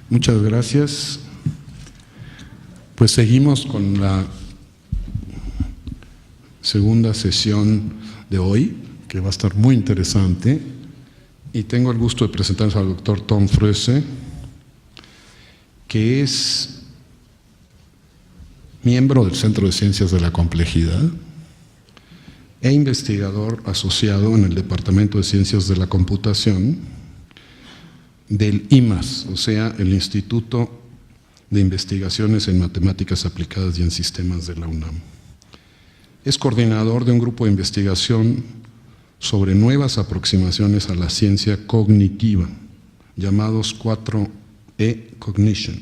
Muchas gracias. Pues seguimos con la segunda sesión de hoy, que va a estar muy interesante, y tengo el gusto de presentarles al doctor Tom Fröse, que es miembro del Centro de Ciencias de la Complejidad e investigador asociado en el Departamento de Ciencias de la Computación del IMAS, o sea, el Instituto de Investigaciones en Matemáticas Aplicadas y en Sistemas de la UNAM. Es coordinador de un grupo de investigación sobre nuevas aproximaciones a la ciencia cognitiva, llamados 4E Cognition.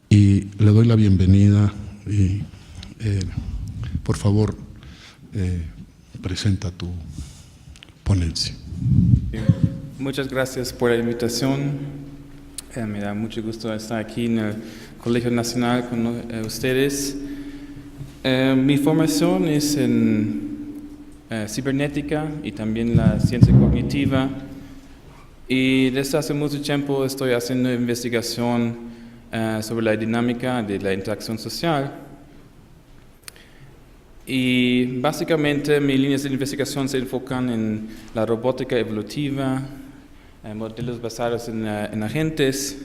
Y le doy la bienvenida y, por favor, presenta tu ponencia. Muchas gracias por la invitación. Me da mucho gusto estar aquí en el Colegio Nacional con ustedes. Mi formación es en cibernética y también la ciencia cognitiva. Y desde hace mucho tiempo estoy haciendo investigación sobre la dinámica de la interacción social. Y básicamente mis líneas de investigación se enfocan en la robótica evolutiva, modelos basados en agentes,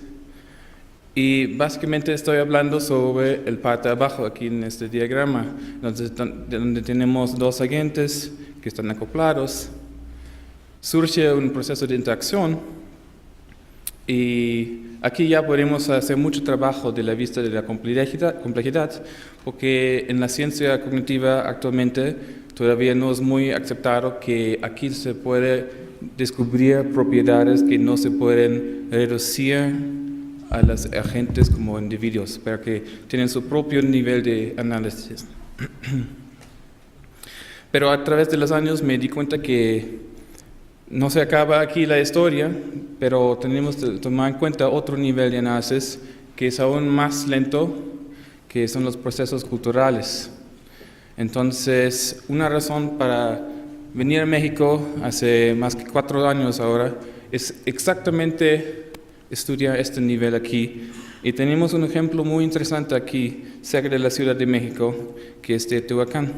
y básicamente estoy hablando sobre el parte de abajo aquí en este diagrama, donde tenemos dos agentes que están acoplados. Surge un proceso de interacción y aquí ya podemos hacer mucho trabajo de la vista de la complejidad, porque en la ciencia cognitiva actualmente todavía no es muy aceptado que aquí se puede descubrir propiedades que no se pueden reducir a los agentes como individuos, pero que tienen su propio nivel de análisis. Pero a través de los años me di cuenta que no se acaba aquí la historia, pero tenemos que tomar en cuenta otro nivel de análisis que es aún más lento, que son los procesos culturales. Entonces, una razón para venir a México hace más que 4 años ahora es exactamente estudiar este nivel aquí. Y tenemos un ejemplo muy interesante aquí, cerca de la Ciudad de México, que es Teotihuacán.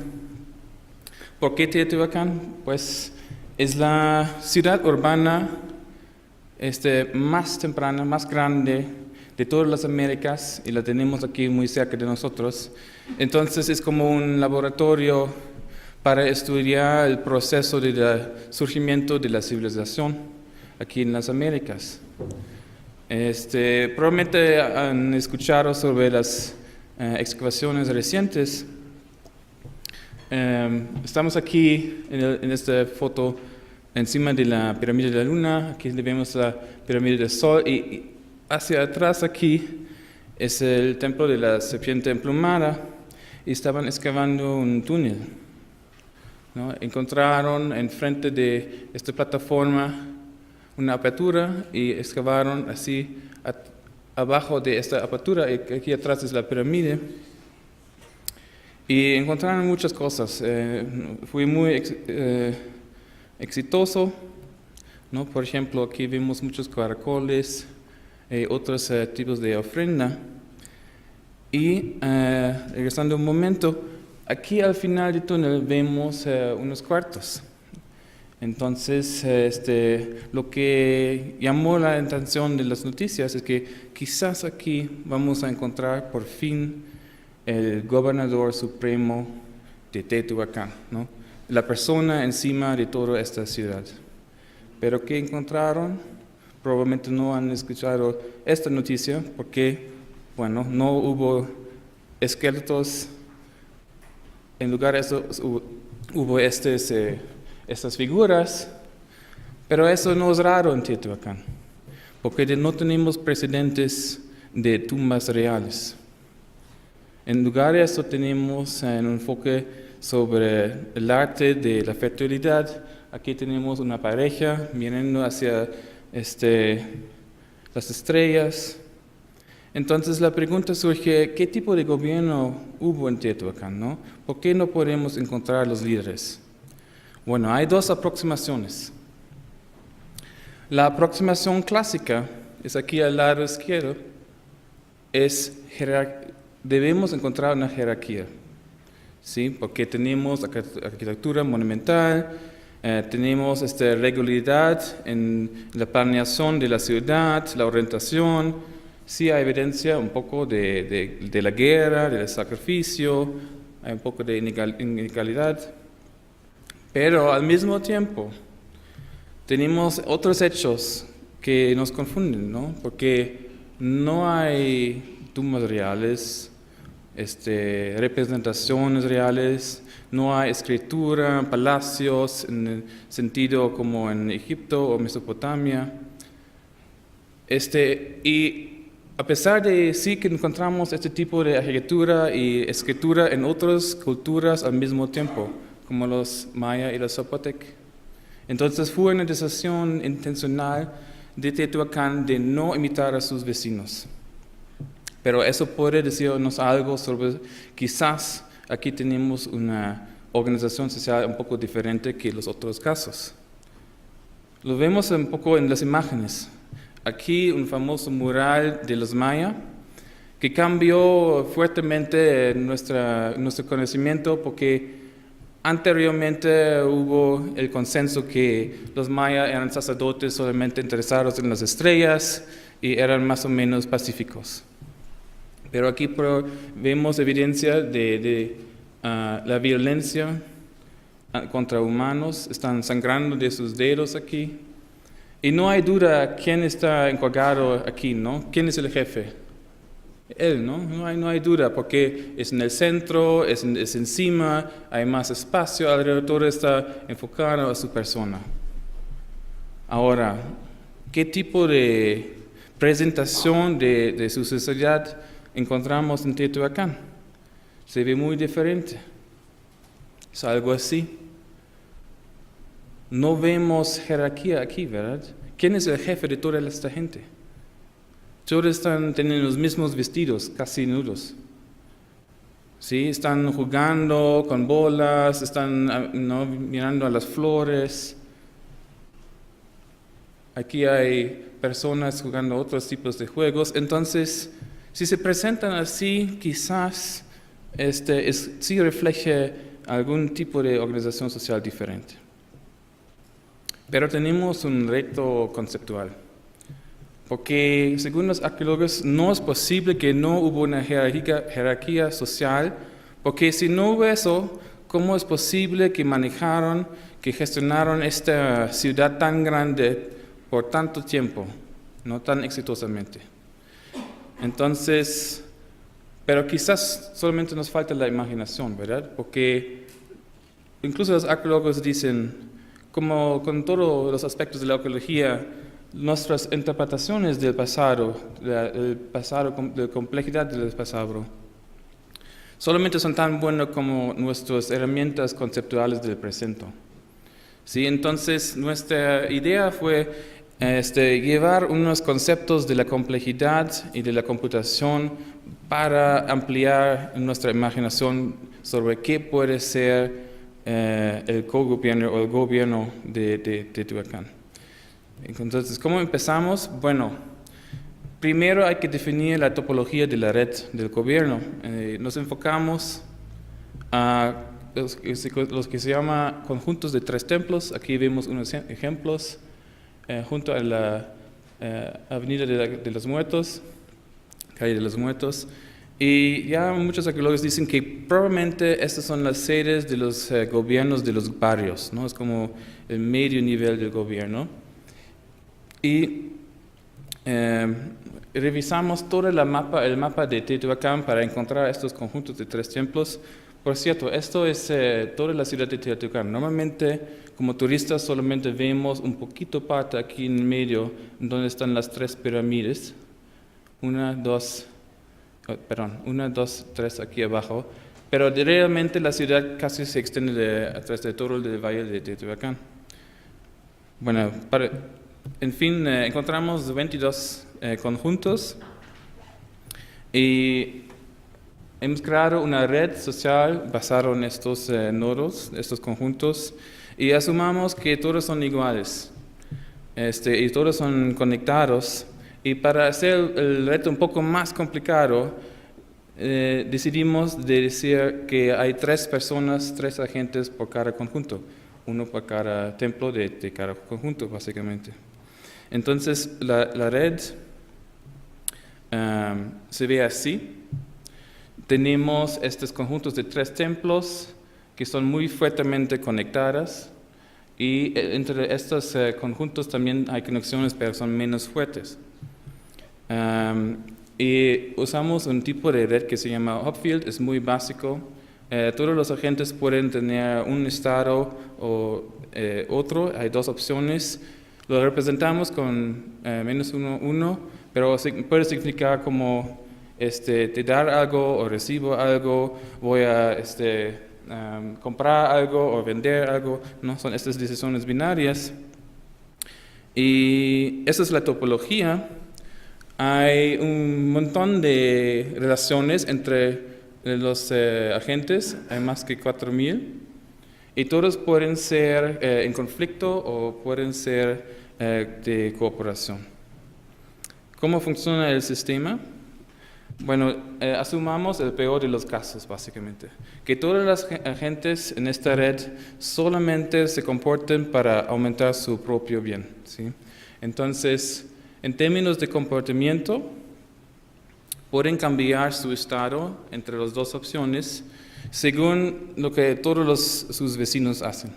¿Por qué Teotihuacán? Pues es la ciudad urbana más temprana, más grande de todas las Américas, y la tenemos aquí muy cerca de nosotros. Entonces es como un laboratorio para estudiar el proceso de surgimiento de la civilización aquí en las Américas. Probablemente han escuchado sobre las excavaciones recientes. Estamos aquí en esta foto encima de la pirámide de la Luna. Aquí vemos la pirámide del Sol, y hacia atrás aquí es el templo de la serpiente emplumada, y estaban excavando un túnel, ¿no? Encontraron enfrente de esta plataforma una apertura y excavaron así abajo de esta apertura, y aquí atrás es la pirámide, y encontraron muchas cosas. Fue muy exitoso, ¿no? Por ejemplo, aquí vemos muchos caracoles, otros tipos de ofrenda. Y regresando un momento, aquí al final del túnel vemos unos cuartos. Entonces, lo que llamó la atención de las noticias es que quizás aquí vamos a encontrar por fin el gobernador supremo de Teotihuacán, ¿no? La persona encima de toda esta ciudad. Pero ¿qué encontraron? Probablemente no han escuchado esta noticia porque, bueno, no hubo esqueletos. En lugar de eso hubo estas figuras, pero eso no es raro en Teotihuacán, porque no tenemos precedentes de tumbas reales. En lugar de eso tenemos un enfoque sobre el arte de la fertilidad. Aquí tenemos una pareja mirando hacia las estrellas. Entonces la pregunta surge, ¿qué tipo de gobierno hubo en Teotihuacán, ¿no? ¿Por qué no podemos encontrar los líderes? Bueno, hay dos aproximaciones. La aproximación clásica es aquí al lado izquierdo, debemos encontrar una jerarquía, ¿sí? Porque tenemos arquitectura monumental, tenemos regularidad en la planeación de la ciudad, la orientación. Sí hay evidencia un poco de la guerra, del sacrificio, hay un poco de inegalidad. Pero al mismo tiempo tenemos otros hechos que nos confunden, ¿no? Porque no hay tumbas reales, representaciones reales, no hay escritura, palacios en el sentido como en Egipto o Mesopotamia. Y a pesar de sí que encontramos este tipo de arquitectura y escritura en otras culturas al mismo tiempo, como los maya y los zapotec. Entonces fue una decisión intencional de Teotihuacán de no imitar a sus vecinos. Pero eso puede decirnos algo sobre, quizás aquí tenemos una organización social un poco diferente que los otros casos. Lo vemos un poco en las imágenes. Aquí un famoso mural de los maya que cambió fuertemente nuestro conocimiento porque anteriormente hubo el consenso que los mayas eran sacerdotes solamente interesados en las estrellas y eran más o menos pacíficos. Pero aquí vemos evidencia de la violencia contra humanos, están sangrando de sus dedos aquí. Y no hay duda quién está encargado aquí, ¿no? ¿Quién es el jefe? Él, ¿no? No hay duda, porque es en el centro, es encima, hay más espacio, alrededor está enfocado a su persona. Ahora, ¿qué tipo de presentación de su sociedad encontramos en Teotihuacán? Se ve muy diferente. Es algo así. No vemos jerarquía aquí, ¿verdad? ¿Quién es el jefe de toda esta gente? Todos están teniendo los mismos vestidos, casi nudos. ¿Sí? Están jugando con bolas, están mirando a las flores. Aquí hay personas jugando otros tipos de juegos. Entonces, si se presentan así, quizás sí refleje algún tipo de organización social diferente. Pero tenemos un reto conceptual, porque según los arqueólogos no es posible que no hubo una jerarquía social, porque si no hubo eso, ¿cómo es posible que que gestionaron esta ciudad tan grande por tanto tiempo, no tan exitosamente? Entonces, pero quizás solamente nos falta la imaginación, ¿verdad? Porque incluso los arqueólogos dicen, como con todos los aspectos de la arqueología, nuestras interpretaciones del pasado, de la complejidad del pasado, solamente son tan buenas como nuestras herramientas conceptuales del presente. ¿Sí? Entonces, nuestra idea fue llevar unos conceptos de la complejidad y de la computación para ampliar nuestra imaginación sobre qué puede ser el cogobierno o el gobierno de Teotihuacán. Entonces, ¿cómo empezamos? Bueno, primero hay que definir la topología de la red del gobierno. Nos enfocamos a los que se llaman conjuntos de 3 templos. Aquí vemos unos ejemplos junto a la Avenida de los Muertos, Calle de los Muertos. Y ya muchos arqueólogos dicen que probablemente estas son las sedes de los gobiernos de los barrios, ¿no? Es como el medio nivel del gobierno. Y revisamos todo el mapa de Teotihuacán para encontrar estos conjuntos de 3 templos. Por cierto, esto es toda la ciudad de Teotihuacán. Normalmente, como turistas, solamente vemos un poquito parte aquí en medio, donde están las 3 pirámides. 1, 2, 3 aquí abajo. Pero realmente la ciudad casi se extiende a través de todo el valle de Teotihuacán. Bueno, en fin, encontramos 22 conjuntos y hemos creado una red social basada en estos nodos, estos conjuntos, y asumamos que todos son iguales y todos son conectados. Y para hacer el reto un poco más complicado, decidimos de decir que hay 3 personas, 3 agentes por cada conjunto, uno por cada templo de cada conjunto, básicamente. Entonces, la red se ve así. Tenemos estos conjuntos de 3 templos que son muy fuertemente conectadas, y entre estos conjuntos también hay conexiones, pero son menos fuertes. Y usamos un tipo de red que se llama Hopfield, es muy básico. Todos los agentes pueden tener un estado o otro, hay 2 opciones. Lo representamos con -1, pero puede significar como te dar algo o recibo algo, voy a comprar algo o vender algo, ¿no? Son estas decisiones binarias. Y esa es la topología. Hay un montón de relaciones entre los agentes, hay más que 4,000, y todos pueden ser en conflicto o pueden ser de cooperación. ¿Cómo funciona el sistema? Bueno, asumamos el peor de los casos, básicamente, que todos los agentes en esta red solamente se comporten para aumentar su propio bien, ¿sí? Entonces, en términos de comportamiento, pueden cambiar su estado entre las 2 opciones según lo que todos sus vecinos hacen.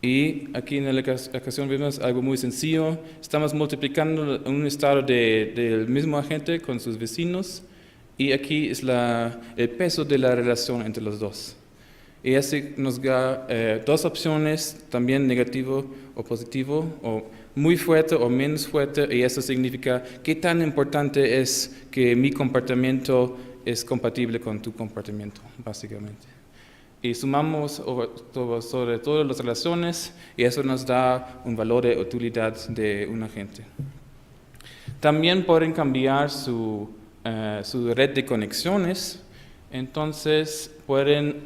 Y aquí en la ecuación vemos algo muy sencillo. Estamos multiplicando un estado del mismo agente con sus vecinos, y aquí es el peso de la relación entre los 2. Y así nos da 2 opciones, también negativo o positivo, o muy fuerte o menos fuerte, y eso significa qué tan importante es que mi comportamiento es compatible con tu comportamiento, básicamente. Y sumamos sobre todas las relaciones, y eso nos da un valor de utilidad de un agente. También pueden cambiar su red de conexiones. Entonces pueden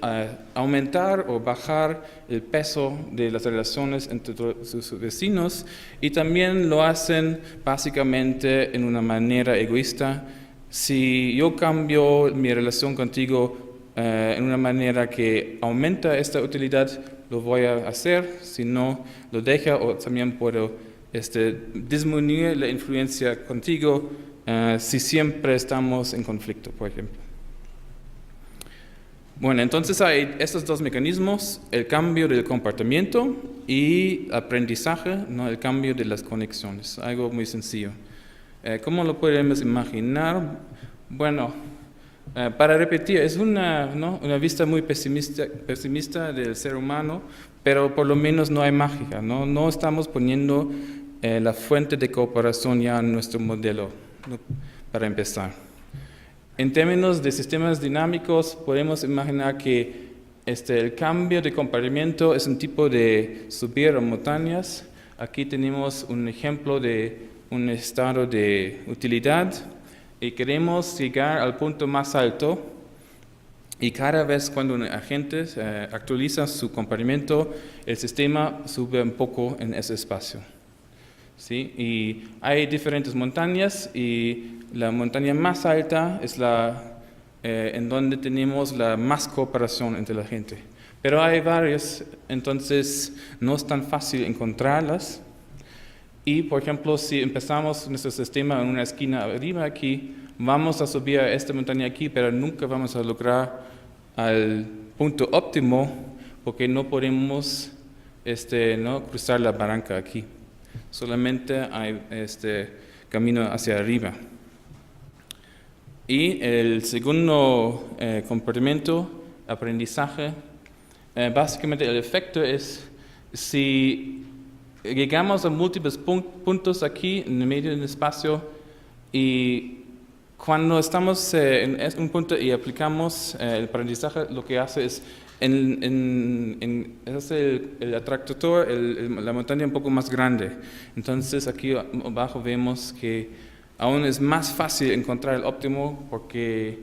aumentar o bajar el peso de las relaciones entre sus vecinos, y también lo hacen básicamente en una manera egoísta. Si yo cambio mi relación contigo en una manera que aumenta esta utilidad, lo voy a hacer. Si no, lo deja, o también puedo disminuir la influencia contigo si siempre estamos en conflicto, por ejemplo. Bueno, entonces hay estos 2 mecanismos, el cambio del comportamiento y aprendizaje, ¿no? El cambio de las conexiones, algo muy sencillo. ¿Cómo lo podemos imaginar? Bueno, para repetir, es una vista muy pesimista del ser humano, pero por lo menos no hay mágica, ¿no? No estamos poniendo la fuente de cooperación ya en nuestro modelo, ¿no? Para empezar. En términos de sistemas dinámicos, podemos imaginar que el cambio de comportamiento es un tipo de subir a montañas. Aquí tenemos un ejemplo de un estado de utilidad, y queremos llegar al punto más alto, y cada vez cuando un agente actualiza su comportamiento, el sistema sube un poco en ese espacio, ¿sí? Y hay diferentes montañas, y la montaña más alta es en donde tenemos la más cooperación entre la gente. Pero hay varias, entonces no es tan fácil encontrarlas. Y, por ejemplo, si empezamos nuestro sistema en una esquina arriba aquí, vamos a subir a esta montaña aquí, pero nunca vamos a lograr al punto óptimo, porque no podemos cruzar la barranca aquí. Solamente hay camino hacia arriba. Y el segundo comportamiento, aprendizaje, básicamente el efecto es si llegamos a múltiples puntos aquí en el medio del espacio, y cuando estamos en un punto y aplicamos el aprendizaje, lo que hace es hace el atractor, la montaña un poco más grande. Entonces aquí abajo vemos que aún es más fácil encontrar el óptimo, porque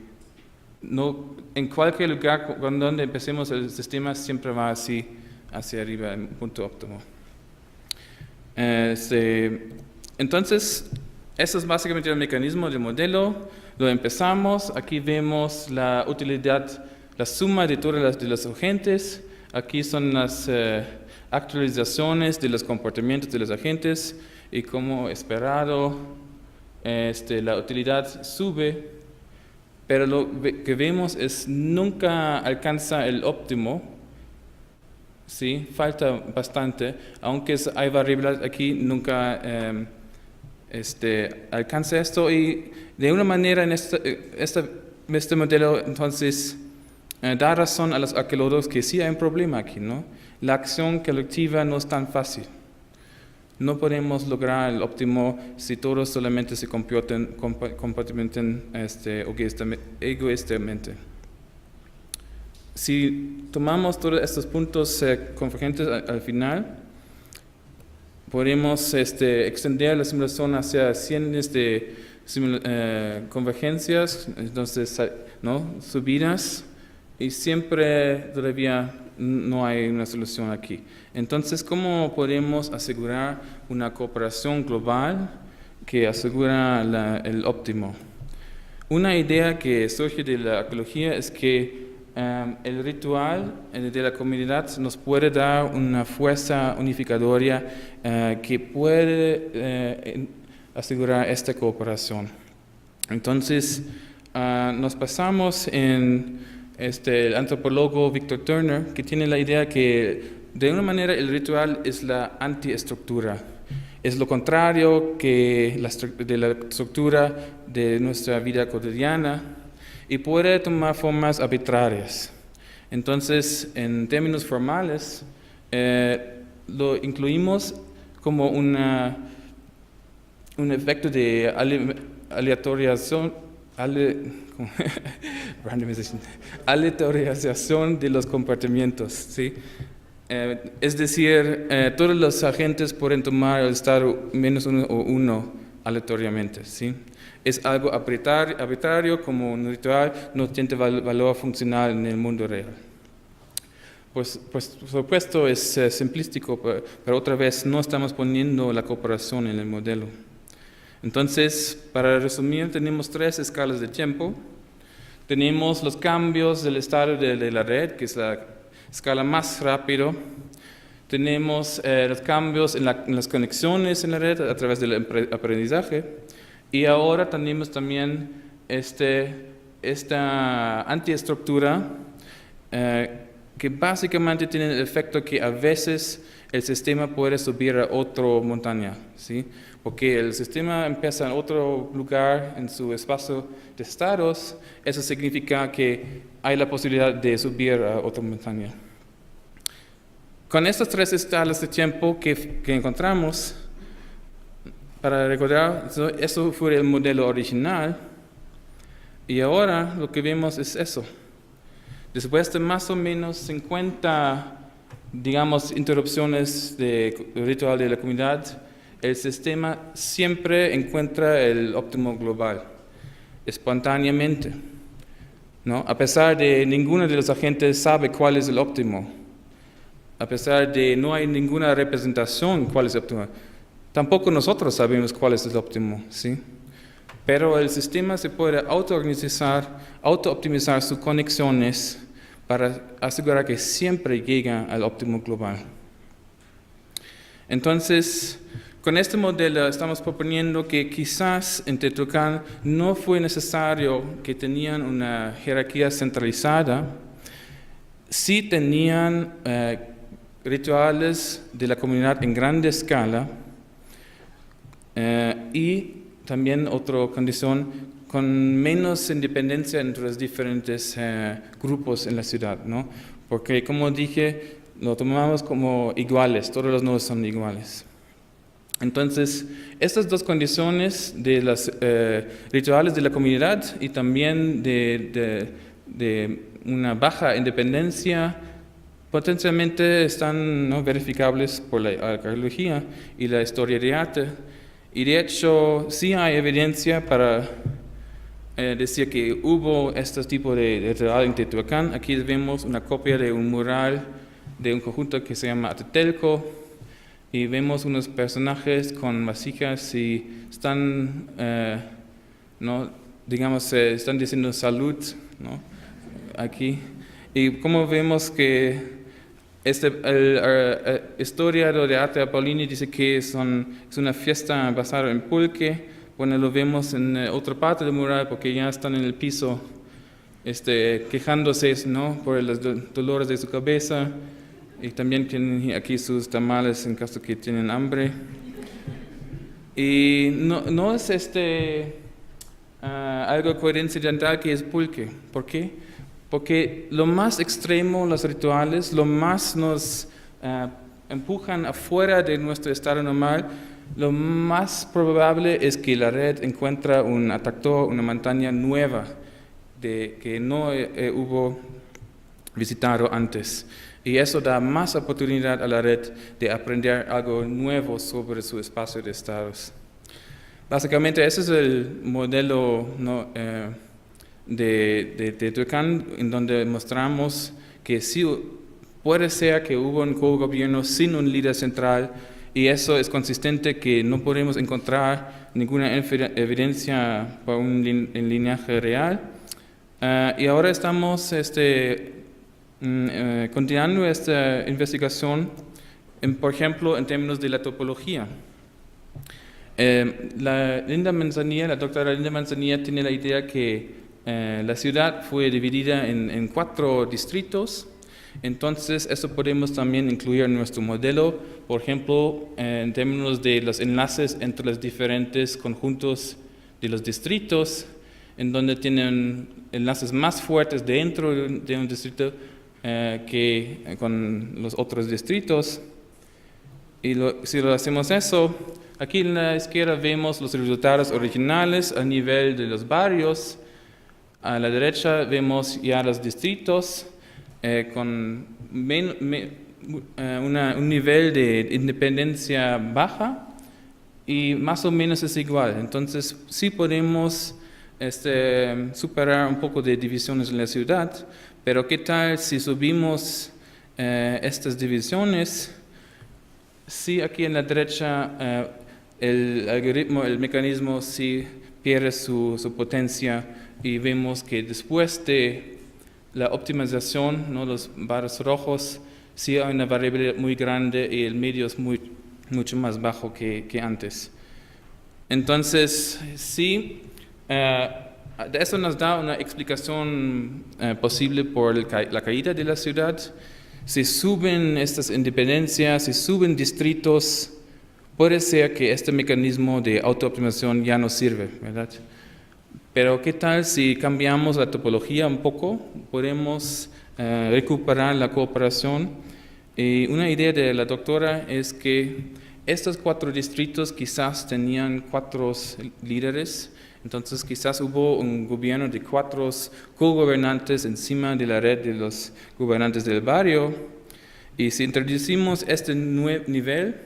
en cualquier lugar donde empecemos el sistema siempre va así hacia arriba, en punto óptimo. Entonces, Eso es básicamente el mecanismo del modelo. Lo empezamos. Aquí vemos la utilidad, la suma de todas de los agentes. Aquí son las actualizaciones de los comportamientos de los agentes y como esperado, la utilidad sube, pero lo que vemos es nunca alcanza el óptimo. Sí, falta bastante, aunque hay variables aquí, nunca alcanza esto y de una manera en este modelo entonces da razón a los arqueólogos que sí hay un problema aquí, ¿no? La acción colectiva no es tan fácil. No podemos lograr el óptimo si todos solamente se comportan egoístamente. Si tomamos todos estos puntos convergentes al final, podemos extender la simulación hacia cientos de convergencias, entonces, ¿no? Subidas, y siempre todavía no hay una solución aquí. Entonces, ¿cómo podemos asegurar una cooperación global que asegura el óptimo? Una idea que surge de la arqueología es que el ritual de la comunidad nos puede dar una fuerza unificadora que puede asegurar esta cooperación. Entonces, nos basamos en el antropólogo Victor Turner, que tiene la idea que de una manera el ritual es la antiestructura. Es lo contrario de la estructura de nuestra vida cotidiana y puede tomar formas arbitrarias. Entonces, en términos formales, lo incluimos como un efecto de aleatorización de los comportamientos, ¿sí? Es decir, todos los agentes pueden tomar el estado menos uno o uno aleatoriamente, ¿sí? Es algo arbitrario, como un ritual, no tiene valor funcional en el mundo real. Pues por supuesto es simplístico, pero otra vez no estamos poniendo la cooperación en el modelo. Entonces, para resumir, tenemos 3 escalas de tiempo. Tenemos los cambios del estado de la red, que es la escala más rápida. Tenemos los cambios en las conexiones en la red a través del aprendizaje. Y ahora tenemos también esta antiestructura que básicamente tiene el efecto que a veces el sistema puede subir a otra montaña, ¿sí? Porque el sistema empieza en otro lugar en su espacio de estados, eso significa que hay la posibilidad de subir a otra montaña. Con estas 3 escalas de tiempo que encontramos, para recordar, eso fue el modelo original, y ahora lo que vemos es eso. Después de más o menos 50, digamos, interrupciones del ritual de la comunidad, el sistema siempre encuentra el óptimo global, espontáneamente, ¿no? A pesar de ninguno de los agentes sabe cuál es el óptimo, a pesar de no hay ninguna representación cuál es el óptimo, tampoco nosotros sabemos cuál es el óptimo, ¿sí? Pero el sistema se puede auto-optimizar sus conexiones para asegurar que siempre llega al óptimo global. Entonces, con este modelo estamos proponiendo que quizás en Tetucán no fue necesario que tenían una jerarquía centralizada, sí tenían rituales de la comunidad en grande escala y también otra condición, con menos independencia entre los diferentes grupos en la ciudad, ¿no? Porque como dije, lo tomamos como iguales, todos los nodos son iguales. Entonces, estas 2 condiciones de los rituales de la comunidad y también de una baja independencia potencialmente están, ¿no?, verificables por la arqueología y la historia de arte. Y de hecho, sí hay evidencia para decir que hubo este tipo de ritual en Tetuacán. Aquí vemos una copia de un mural de un conjunto que se llama Atetelco. y vemos unos personajes con vasijas y están, ¿no? Digamos, están diciendo salud, ¿no? Aquí. Y como vemos que el historiador de arte Paulini dice que es una fiesta basada en pulque. Bueno, lo vemos en otra parte del mural porque ya están en el piso quejándose, ¿no? Por los dolores de su cabeza. Y también tienen aquí sus tamales en caso que tienen hambre. Y no es algo coincidental que es pulque. ¿Por qué? Porque lo más extremo, los rituales, lo más nos empujan afuera de nuestro estado normal, lo más probable es que la red encuentra un atractor, una montaña nueva que no hubo visitado antes. Y eso da más oportunidad a la red de aprender algo nuevo sobre su espacio de estados. Básicamente ese es el modelo, ¿no? de Turkán, en donde mostramos que sí puede ser que hubo un co-gobierno sin un líder central, y eso es consistente que no podemos encontrar ninguna evidencia para un lineaje real. Y ahora estamos continuando esta investigación, por ejemplo, en términos de la topología. La doctora Linda Manzanilla tiene la idea que la ciudad fue dividida en 4 distritos, entonces eso podemos también incluir en nuestro modelo, por ejemplo, en términos de los enlaces entre los diferentes conjuntos de los distritos, en donde tienen enlaces más fuertes dentro de un distrito que con los otros distritos. Y si lo hacemos eso, aquí en la izquierda vemos los resultados originales a nivel de los barrios. A la derecha vemos ya los distritos con un nivel de independencia baja y más o menos es igual. Entonces sí podemos superar un poco de divisiones en la ciudad, pero ¿qué tal si subimos estas divisiones? Sí, aquí en la derecha el mecanismo sí pierde su potencia y vemos que después de la optimización, ¿no? Los barras rojos, sí hay una variabilidad muy grande y el medio es mucho más bajo que antes. Entonces, sí, eso nos da una explicación posible por la caída de la ciudad. Si suben estas independencias, si suben distritos, puede ser que este mecanismo de autooptimización ya no sirve, ¿verdad? Pero ¿qué tal si cambiamos la topología un poco? Podemos recuperar la cooperación. Y una idea de la doctora es que estos 4 distritos quizás tenían 4 líderes, entonces quizás hubo un gobierno de 4 co-gobernantes encima de la red de los gobernantes del barrio. Y si introducimos este nivel,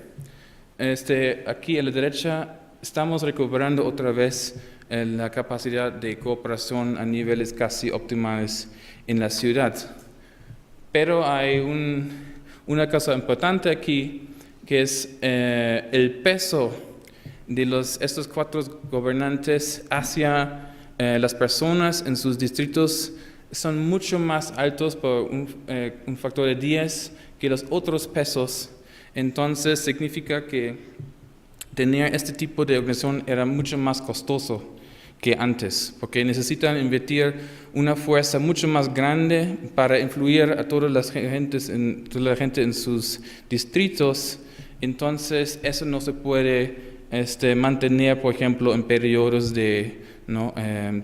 aquí a la derecha, estamos recuperando otra vez la capacidad de cooperación a niveles casi optimales en la ciudad. Pero hay una cosa importante aquí, que es el peso de estos 4 gobernantes hacia las personas en sus distritos son mucho más altos por un factor de 10 que los otros pesos. Entonces significa que tener este tipo de organización era mucho más costoso que antes, porque necesitan invertir una fuerza mucho más grande para influir a toda la gente en sus distritos. Entonces eso no se puede mantener, por ejemplo, en periodos de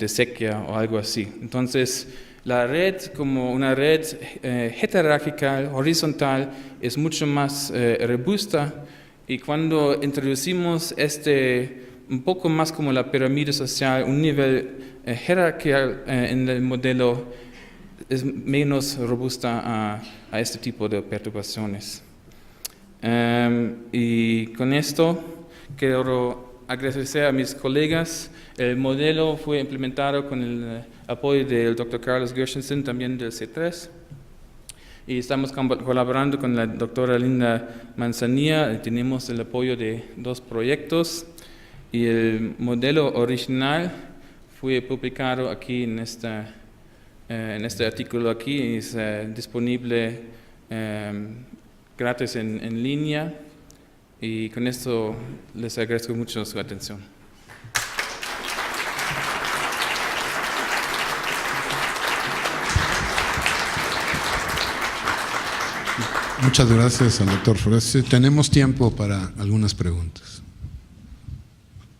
sequía o algo así. Entonces la red, como una red jerárquica, horizontal, es mucho más robusta, y cuando introducimos un poco más como la pirámide social, un nivel jerárquico en el modelo, es menos robusta a este tipo de perturbaciones. Y con esto quiero agradecer a mis colegas. El modelo fue implementado con el apoyo del Dr. Carlos Gershenson, también del C3. y estamos colaborando con la doctora Linda Manzanilla. Tenemos el apoyo de 2 proyectos y el modelo original fue publicado aquí en este artículo aquí y es disponible gratis en línea, y con esto les agradezco mucho su atención. Muchas gracias al doctor Flores. Tenemos tiempo para algunas preguntas.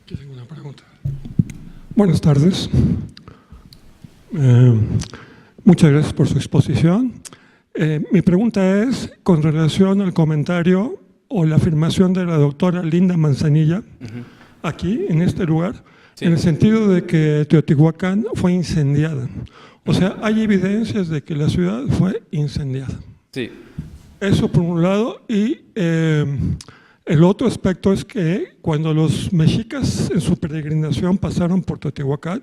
Aquí tengo una pregunta. Buenas tardes. Muchas gracias por su exposición. Mi pregunta es con relación al comentario o la afirmación de la doctora Linda Manzanilla, aquí, en este lugar, en el sentido de que Teotihuacán fue incendiada. O sea, hay evidencias de que la ciudad fue incendiada. Sí. Eso por un lado, y el otro aspecto es que cuando los mexicas en su peregrinación pasaron por Teotihuacán,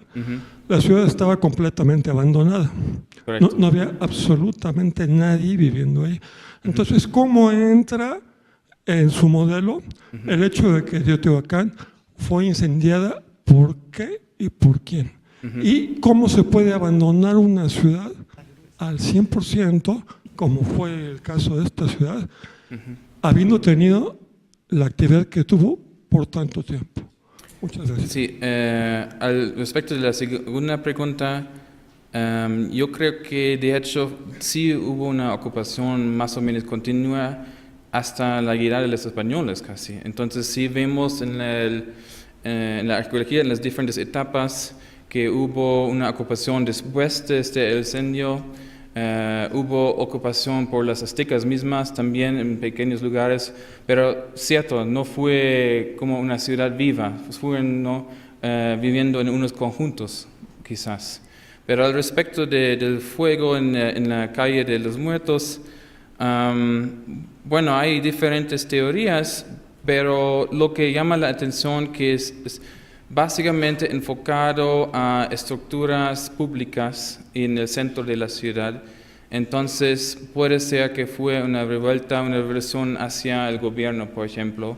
la ciudad estaba completamente abandonada. No había absolutamente nadie viviendo ahí. Entonces, ¿cómo entra en su modelo el hecho de que Teotihuacán fue incendiada? ¿Por qué y por quién? ¿Y cómo se puede abandonar una ciudad al 100%, como fue el caso de esta ciudad, habiendo tenido la actividad que tuvo por tanto tiempo? Muchas gracias. Sí, al respecto de la segunda pregunta, yo creo que de hecho sí hubo una ocupación más o menos continua hasta la llegada de los españoles casi. Entonces sí vemos en la arqueología, en las diferentes etapas, que hubo una ocupación después de este incendio. Hubo ocupación por las aztecas mismas también en pequeños lugares, pero cierto, no fue como una ciudad viva, fueron viviendo en unos conjuntos quizás. Pero al respecto del fuego en la calle de los Muertos, bueno, hay diferentes teorías, pero lo que llama la atención que es básicamente enfocado a estructuras públicas en el centro de la ciudad. Entonces puede ser que fue una revuelta, una revolución hacia el gobierno, por ejemplo.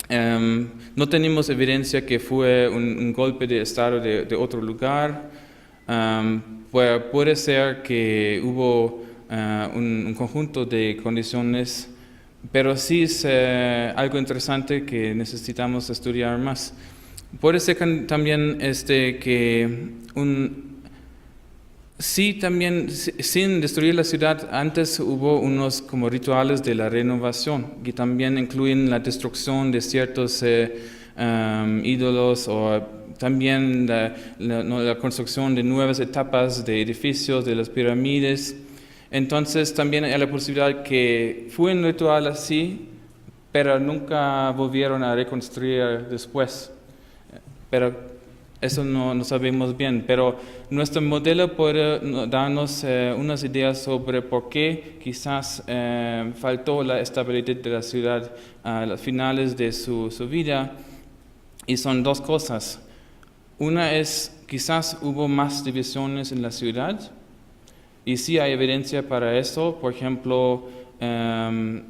No tenemos evidencia que fue un golpe de estado de otro lugar. Puede ser que hubo un conjunto de condiciones, pero sí es algo interesante que necesitamos estudiar más. Puede ser también que sí, también sin destruir la ciudad, antes hubo unos como rituales de la renovación que también incluyen la destrucción de ciertos ídolos o también la construcción de nuevas etapas de edificios, de las pirámides. Entonces también hay la posibilidad que fue un ritual así, pero nunca volvieron a reconstruir después. Pero eso no sabemos bien. Pero nuestro modelo puede darnos unas ideas sobre por qué quizás faltó la estabilidad de la ciudad a los finales de su vida. Y son 2 cosas. Una es, quizás hubo más divisiones en la ciudad. Y sí hay evidencia para eso. Por ejemplo,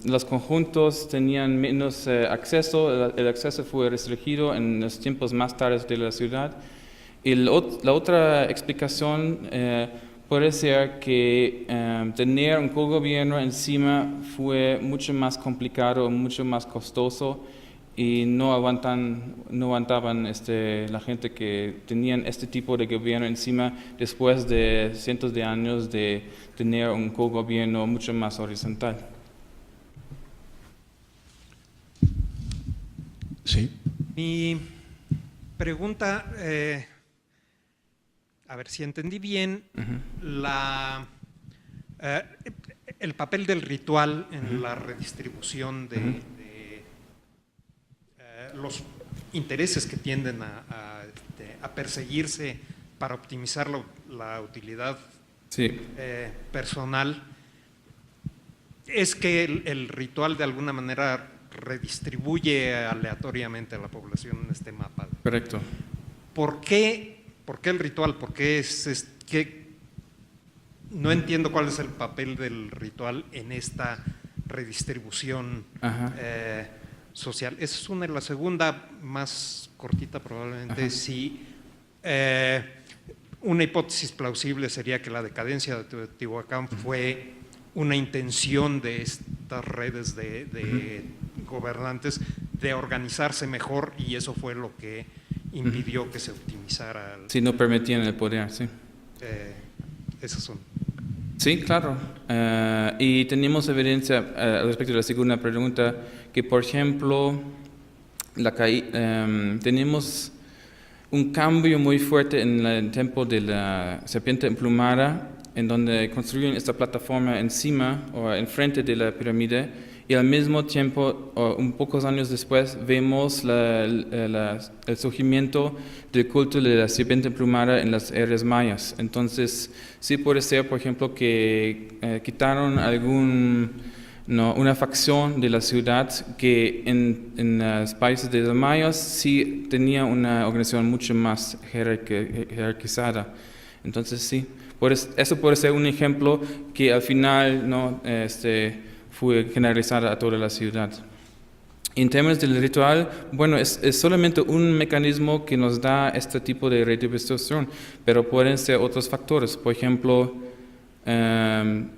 los conjuntos tenían menos acceso, el acceso fue restringido en los tiempos más tardes de la ciudad. Y la otra explicación puede ser que tener un cogobierno encima fue mucho más complicado, mucho más costoso, y no aguantaban la gente que tenían este tipo de gobierno encima después de cientos de años de tener un cogobierno mucho más horizontal. Sí. Mi pregunta, a ver si entendí bien, el papel del ritual en la redistribución de los intereses que tienden a perseguirse para optimizar la utilidad personal, es que el ritual de alguna manera redistribuye aleatoriamente a la población en este mapa. Correcto. ¿Por qué el ritual? ¿Por qué no entiendo cuál es el papel del ritual en esta redistribución social. Esa es una. La segunda, más cortita probablemente, sí. Una hipótesis plausible sería que la decadencia de Teotihuacán fue una intención de estas redes de gobernantes de organizarse mejor, y eso fue lo que impidió que se optimizara. Sí, no permitían el poder, sí. Esas son. Sí, claro. Y tenemos evidencia respecto a la segunda pregunta, que por ejemplo, tenemos un cambio muy fuerte en el tiempo de la serpiente emplumada, en donde construyen esta plataforma encima o enfrente de la pirámide, y al mismo tiempo, un pocos años después, vemos el surgimiento del culto de la serpiente emplumada en las eras mayas. Entonces, sí puede ser, por ejemplo, que quitaron una facción de la ciudad que en los países de los mayas sí tenía una organización mucho más jerarquizada. Entonces, sí, eso puede ser un ejemplo que al final fue generalizada a toda la ciudad. En términos del ritual, bueno, es solamente un mecanismo que nos da este tipo de redistribución, pero pueden ser otros factores, por ejemplo,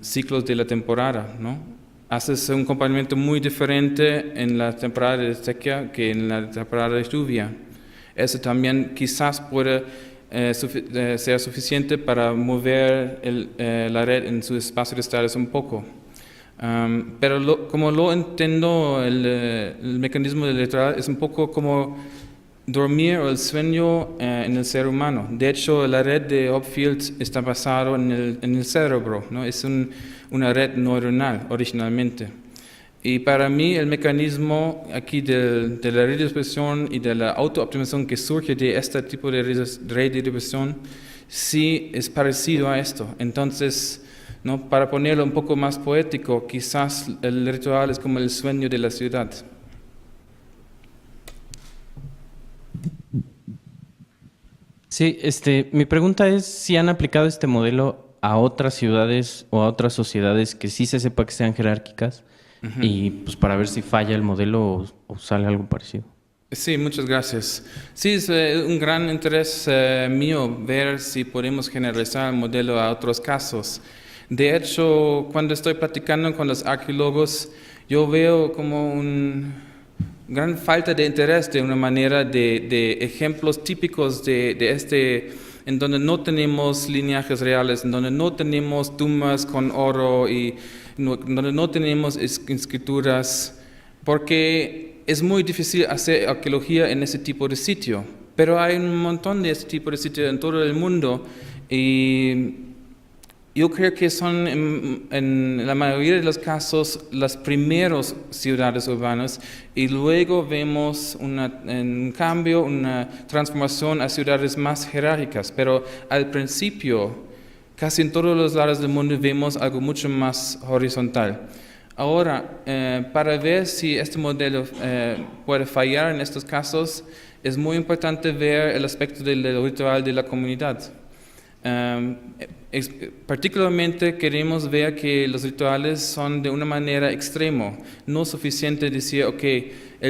ciclos de la temporada, ¿no? Haces un comportamiento muy diferente en la temporada de sequía que en la temporada de lluvia. Eso también quizás puede ser suficiente para mover la red en sus espacios estadios un poco. Pero como lo entiendo, el mecanismo del ritual es un poco como dormir o el sueño en el ser humano. De hecho, la red de Hopfield está basada en el cerebro, ¿no? Es una red neuronal originalmente. Y para mí el mecanismo aquí de la redistribución y de la autooptimización que surge de este tipo de redistribución sí es parecido a esto. Entonces, ¿no? Para ponerlo un poco más poético, quizás el ritual es como el sueño de la ciudad. Sí, mi pregunta es si han aplicado este modelo a otras ciudades o a otras sociedades que sí se sepa que sean jerárquicas, y pues para ver si falla el modelo o sale algo parecido. Sí, muchas gracias. Sí, es un gran interés mío ver si podemos generalizar el modelo a otros casos. De hecho, cuando estoy platicando con los arqueólogos, yo veo como una gran falta de interés de una manera de ejemplos típicos en donde no tenemos lineajes reales, en donde no tenemos tumbas con oro y donde no tenemos escrituras, porque es muy difícil hacer arqueología en ese tipo de sitio. Pero hay un montón de ese tipo de sitios en todo el mundo, y yo creo que son en la mayoría de los casos las primeras ciudades urbanas, y luego vemos un cambio, una transformación a ciudades más jerárquicas, pero al principio casi en todos los lados del mundo vemos algo mucho más horizontal. Ahora, para ver si este modelo puede fallar en estos casos, es muy importante ver el aspecto del ritual de la comunidad. Particularmente queremos ver que los rituales son de una manera extrema, no suficiente decir, ok,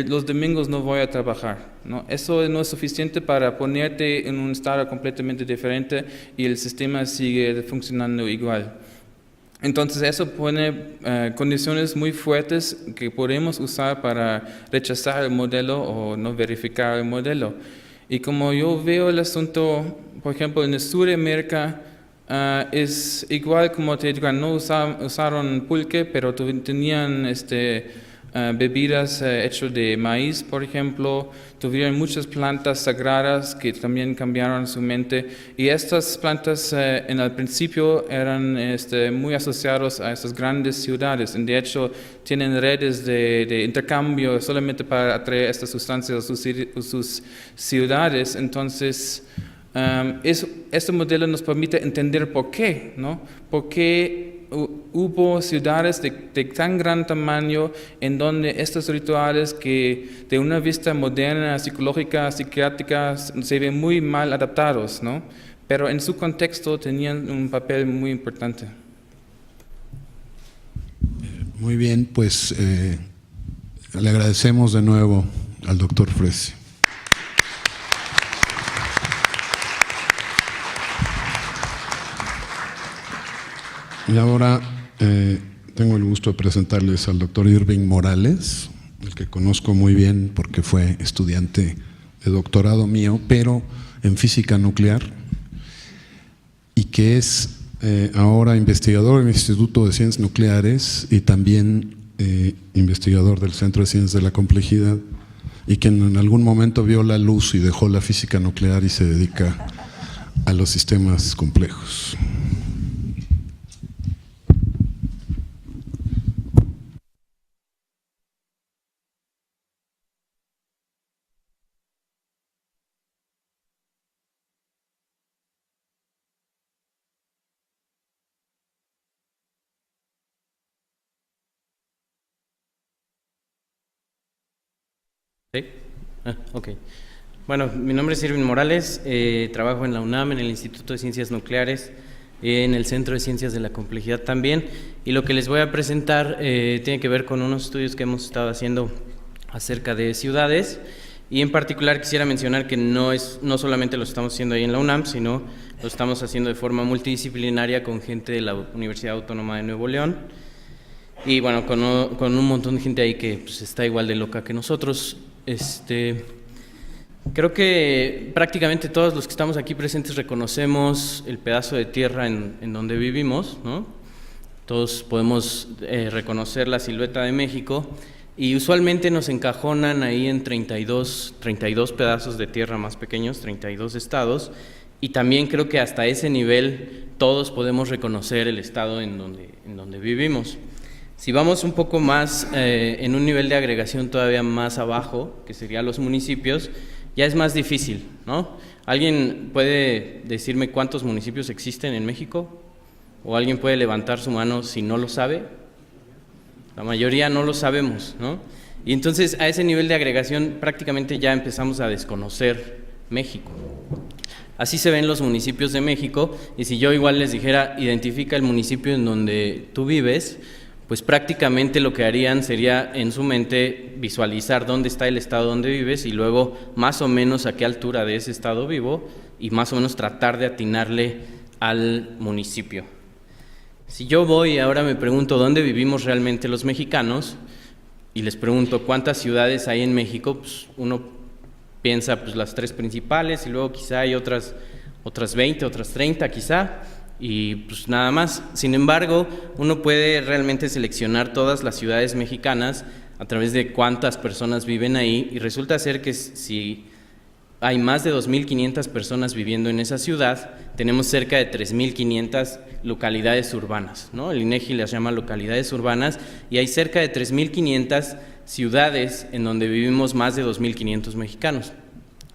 los domingos no voy a trabajar, ¿no? Eso no es suficiente para ponerte en un estado completamente diferente y el sistema sigue funcionando igual. Entonces eso pone condiciones muy fuertes que podemos usar para rechazar el modelo o no verificar el modelo. Y como yo veo el asunto, por ejemplo, en Sudamérica, es igual como te digo, no usaron pulque, pero tenían bebidas hechas de maíz, por ejemplo. Tuvieron muchas plantas sagradas que también cambiaron su mente. Y estas plantas en el principio eran muy asociadas a estas grandes ciudades. De hecho, tienen redes de intercambio solamente para atraer estas sustancias a sus ciudades. Entonces, este modelo nos permite entender por qué, ¿no? Por qué hubo ciudades de tan gran tamaño en donde estos rituales que de una vista moderna, psicológica, psiquiátrica, se ven muy mal adaptados, ¿no? pero en su contexto tenían un papel muy importante. Muy bien, pues le agradecemos de nuevo al doctor Fresi. Y ahora tengo el gusto de presentarles al doctor Irving Morales, el que conozco muy bien porque fue estudiante de doctorado mío, pero en física nuclear, y que es ahora investigador en el Instituto de Ciencias Nucleares y también investigador del Centro de Ciencias de la Complejidad, y que en algún momento vio la luz y dejó la física nuclear y se dedica a los sistemas complejos. ¿Sí? Ok. Bueno, mi nombre es Irving Morales, trabajo en la UNAM, en el Instituto de Ciencias Nucleares, en el Centro de Ciencias de la Complejidad también, y lo que les voy a presentar tiene que ver con unos estudios que hemos estado haciendo acerca de ciudades, y en particular quisiera mencionar que no solamente lo estamos haciendo ahí en la UNAM, sino lo estamos haciendo de forma multidisciplinaria con gente de la Universidad Autónoma de Nuevo León, y bueno, con un montón de gente ahí que pues, está igual de loca que nosotros. Creo que prácticamente todos los que estamos aquí presentes reconocemos el pedazo de tierra en donde vivimos, ¿no? Todos podemos reconocer la silueta de México y usualmente nos encajonan ahí en 32 pedazos de tierra más pequeños, 32 estados, y también creo que hasta ese nivel todos podemos reconocer el estado en donde vivimos. Si vamos un poco más en un nivel de agregación todavía más abajo, que serían los municipios, ya es más difícil, ¿no? ¿Alguien puede decirme cuántos municipios existen en México? ¿O alguien puede levantar su mano si no lo sabe? La mayoría no lo sabemos, ¿no? Y entonces a ese nivel de agregación prácticamente ya empezamos a desconocer México. Así se ven los municipios de México, y si yo igual les dijera, identifica el municipio en donde tú vives, pues prácticamente lo que harían sería en su mente visualizar dónde está el estado donde vives y luego más o menos a qué altura de ese estado vivo y más o menos tratar de atinarle al municipio. Si yo voy y ahora me pregunto dónde vivimos realmente los mexicanos y les pregunto cuántas ciudades hay en México, pues uno piensa pues las 3 principales y luego quizá hay otras 20, otras 30 quizá, y pues nada más. Sin embargo, uno puede realmente seleccionar todas las ciudades mexicanas a través de cuántas personas viven ahí, y resulta ser que si hay más de 2.500 personas viviendo en esa ciudad, tenemos cerca de 3.500 localidades urbanas, ¿no? El INEGI las llama localidades urbanas, y hay cerca de 3.500 ciudades en donde vivimos más de 2.500 mexicanos.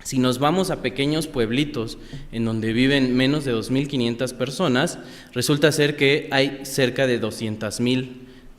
Si nos vamos a pequeños pueblitos en donde viven menos de 2.500 personas, resulta ser que hay cerca de 200.000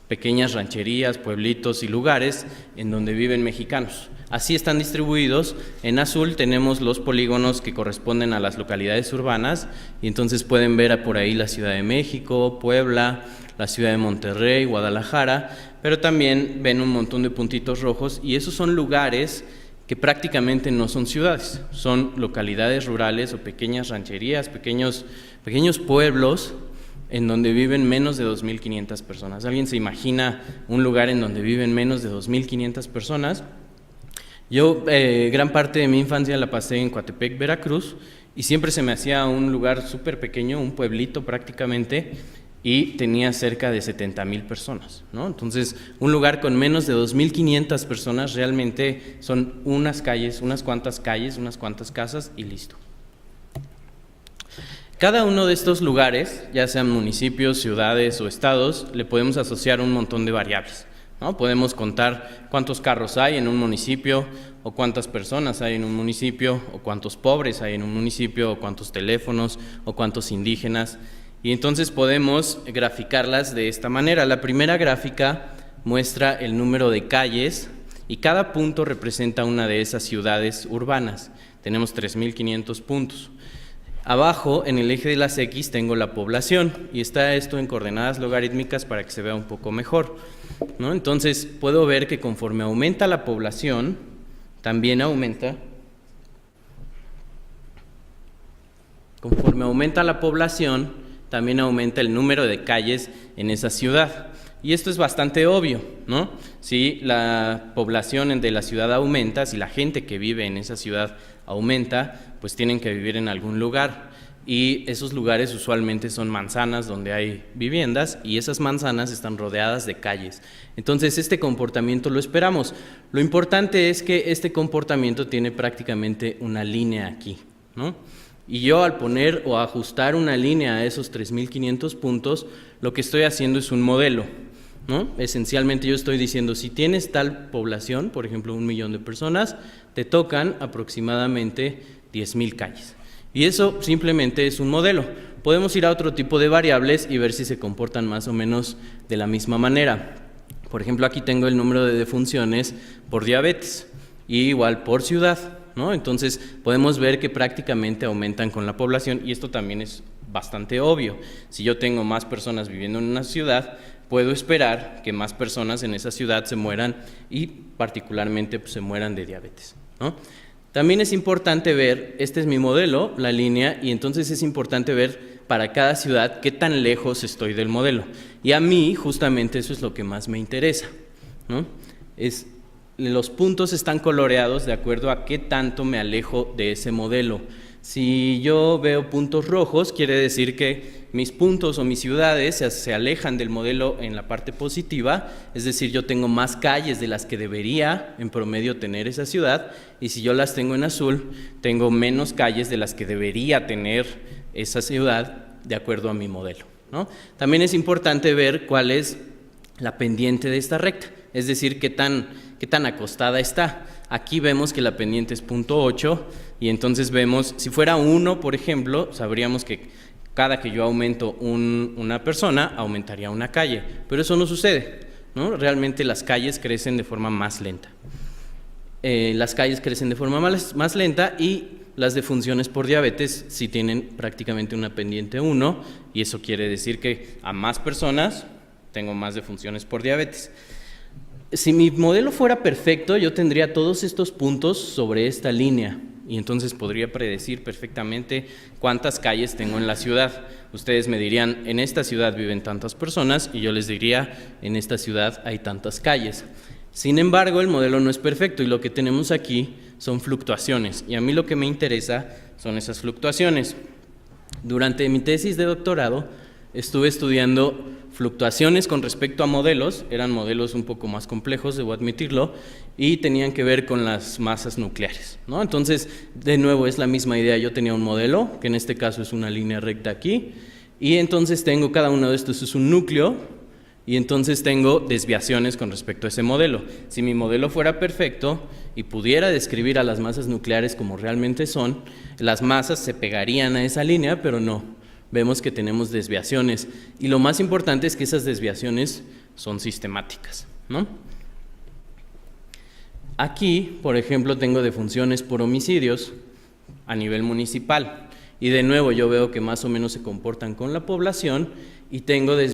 pequeñas rancherías, pueblitos y lugares en donde viven mexicanos. Así están distribuidos. En azul tenemos los polígonos que corresponden a las localidades urbanas, y entonces pueden ver por ahí la Ciudad de México, Puebla, la Ciudad de Monterrey, Guadalajara, pero también ven un montón de puntitos rojos, y esos son lugares que prácticamente no son ciudades, son localidades rurales o pequeñas rancherías, pequeños pueblos en donde viven menos de 2.500 personas. ¿Alguien se imagina un lugar en donde viven menos de 2.500 personas? Yo gran parte de mi infancia la pasé en Coatepec, Veracruz, y siempre se me hacía un lugar súper pequeño, un pueblito prácticamente, y tenía cerca de 70.000 personas, ¿no? Entonces, un lugar con menos de 2.500 personas realmente son unas calles, unas cuantas casas y listo. Cada uno de estos lugares, ya sean municipios, ciudades o estados, le podemos asociar un montón de variables, ¿no? Podemos contar cuántos carros hay en un municipio, o cuántas personas hay en un municipio, o cuántos pobres hay en un municipio, o cuántos teléfonos, o cuántos indígenas. Y entonces podemos graficarlas de esta manera. La primera gráfica muestra el número de calles y cada punto representa una de esas ciudades urbanas. Tenemos 3.500 puntos. Abajo, en el eje de las X, tengo la población y está esto en coordenadas logarítmicas para que se vea un poco mejor, ¿no? Entonces, puedo ver que conforme aumenta la población, también aumenta. Conforme aumenta la población, también aumenta el número de calles en esa ciudad. Y esto es bastante obvio, ¿no? Si la población de la ciudad aumenta, si la gente que vive en esa ciudad aumenta, pues tienen que vivir en algún lugar. Y esos lugares usualmente son manzanas donde hay viviendas y esas manzanas están rodeadas de calles. Entonces este comportamiento lo esperamos. Lo importante es que este comportamiento tiene prácticamente una línea aquí, ¿no? Y yo al poner o ajustar una línea a esos 3.500 puntos, lo que estoy haciendo es un modelo, ¿no? Esencialmente yo estoy diciendo, si tienes tal población, por ejemplo 1 millón de personas, te tocan aproximadamente 10.000 calles. Y eso simplemente es un modelo. Podemos ir a otro tipo de variables y ver si se comportan más o menos de la misma manera. Por ejemplo, aquí tengo el número de defunciones por diabetes, y igual por ciudad, ¿no? Entonces podemos ver que prácticamente aumentan con la población y esto también es bastante obvio. Si yo tengo más personas viviendo en una ciudad, puedo esperar que más personas en esa ciudad se mueran y particularmente pues, se mueran de diabetes, ¿no? También es importante ver, este es mi modelo, la línea, y entonces es importante ver para cada ciudad qué tan lejos estoy del modelo. Y a mí justamente eso es lo que más me interesa, ¿no? Los puntos están coloreados de acuerdo a qué tanto me alejo de ese modelo. Si yo veo puntos rojos, quiere decir que mis puntos o mis ciudades se alejan del modelo en la parte positiva, es decir, yo tengo más calles de las que debería en promedio tener esa ciudad, y si yo las tengo en azul, tengo menos calles de las que debería tener esa ciudad de acuerdo a mi modelo, ¿no? También es importante ver cuál es la pendiente de esta recta, es decir, qué tan acostada está. Aquí vemos que la pendiente es 0.8 y entonces vemos, si fuera 1, por ejemplo, sabríamos que cada que yo aumento una persona, aumentaría una calle, pero eso no sucede, ¿no? Realmente las calles crecen de forma más lenta. Las calles crecen de forma más lenta y las defunciones por diabetes sí tienen prácticamente una pendiente 1 y eso quiere decir que a más personas tengo más defunciones por diabetes. Si mi modelo fuera perfecto, yo tendría todos estos puntos sobre esta línea y entonces podría predecir perfectamente cuántas calles tengo en la ciudad. Ustedes me dirían, en esta ciudad viven tantas personas y yo les diría, en esta ciudad hay tantas calles. Sin embargo, el modelo no es perfecto y lo que tenemos aquí son fluctuaciones y a mí lo que me interesa son esas fluctuaciones. Durante mi tesis de doctorado estuve estudiando fluctuaciones con respecto a modelos, eran modelos un poco más complejos, debo admitirlo, y tenían que ver con las masas nucleares, ¿no? Entonces, de nuevo, es la misma idea, yo tenía un modelo, que en este caso es una línea recta aquí, y entonces tengo, cada uno de estos es un núcleo, y entonces tengo desviaciones con respecto a ese modelo. Si mi modelo fuera perfecto y pudiera describir a las masas nucleares como realmente son, las masas se pegarían a esa línea, pero no. Vemos que tenemos desviaciones y lo más importante es que esas desviaciones son sistemáticas, ¿no? Aquí, por ejemplo, tengo defunciones por homicidios a nivel municipal y de nuevo yo veo que más o menos se comportan con la población y tengo